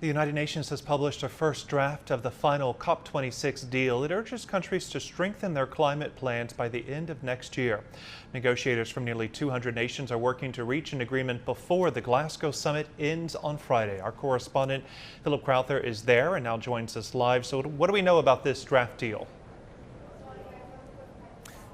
The United Nations has published a first draft of the final COP26 deal. It urges countries to strengthen their climate plans by the end of next year. Negotiators from nearly 200 nations are working to reach an agreement before the Glasgow summit ends on Friday. Our correspondent Philip Crowther is there and now joins us live. So what do we know about this draft deal?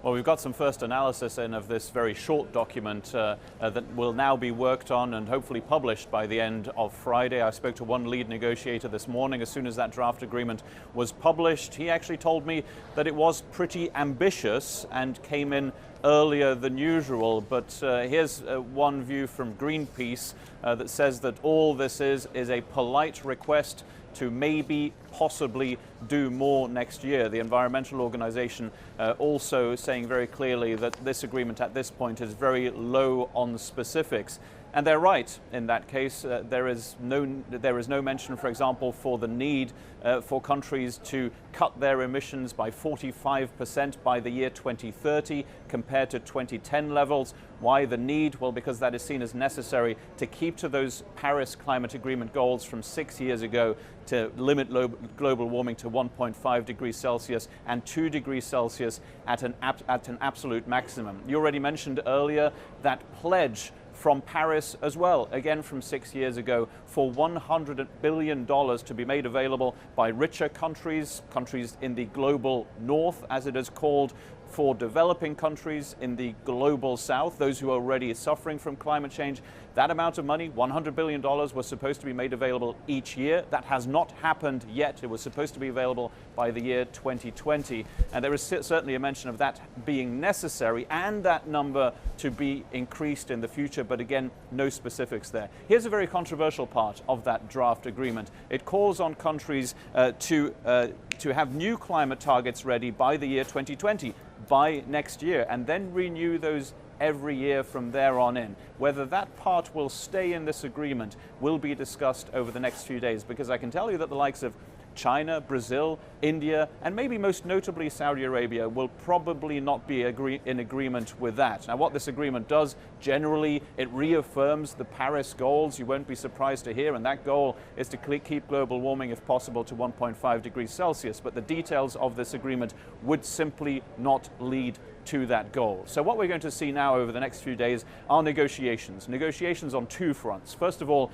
Well, we've got some first analysis in of this very short document that will now be worked on and hopefully published by the end of Friday. I spoke to one lead negotiator this morning as soon as that draft agreement was published. He actually told me that it was pretty ambitious and came in earlier than usual, but here's one view from Greenpeace that says that all this is a polite request to maybe, possibly do more next year. The environmental organization also saying very clearly that this agreement at this point is very low on specifics. And they're right in that case. There is no mention, for example, for the need for countries to cut their emissions by 45% by the year 2030 compared to 2010 levels. Why the need? Well, because that is seen as necessary to keep to those Paris Climate Agreement goals from 6 years ago to limit global warming to 1.5 degrees Celsius and 2 degrees Celsius at an absolute maximum. You already mentioned earlier that pledge from Paris as well, again from 6 years ago, for $100 billion to be made available by richer countries, countries in the global north, as it is called, for developing countries in the global south, those who are already suffering from climate change. That amount of money, $100 billion, was supposed to be made available each year. That has not happened yet. It was supposed to be available by the year 2020. And there is certainly a mention of that being necessary and that number to be increased in the future, but again, no specifics there. Here's a very controversial part of that draft agreement. It calls on countries to have new climate targets ready by the year 2020, by next year, and then renew those every year from there on in. Whether that part will stay in this agreement will be discussed over the next few days, because I can tell you that the likes of China, Brazil, India, and maybe most notably Saudi Arabia will probably not be in agreement with that. Now, what this agreement does, generally, it reaffirms the Paris goals. You won't be surprised to hear, and that goal is to keep global warming, if possible, to 1.5 degrees Celsius. But the details of this agreement would simply not lead to that goal. So what we're going to see now over the next few days are negotiations. Negotiations on two fronts. First of all,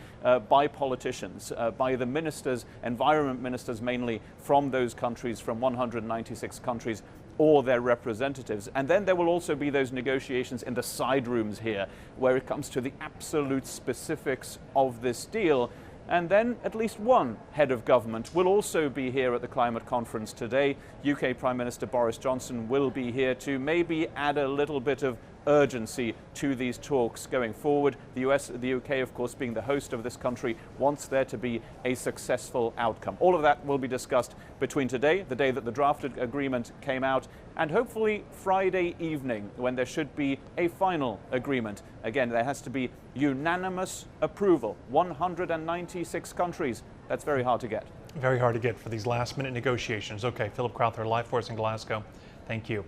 by politicians, by the ministers, environment ministers mainly, from those countries, from 196 countries, or their representatives. And then there will also be those negotiations in the side rooms here, where it comes to the absolute specifics of this deal. And then at least one head of government will also be here at the climate conference today. UK Prime Minister Boris Johnson will be here to maybe add a little bit of urgency to these talks going forward. The UK, of course, being the host of this country, wants there to be a successful outcome. All of that will be discussed between today, the day that the draft agreement came out, and hopefully Friday evening, when there should be a final agreement. Again, there has to be unanimous approval. 196 countries. That's very hard to get. Very hard to get for these last-minute negotiations. Okay, Philip Crowther, live for us in Glasgow. Thank you.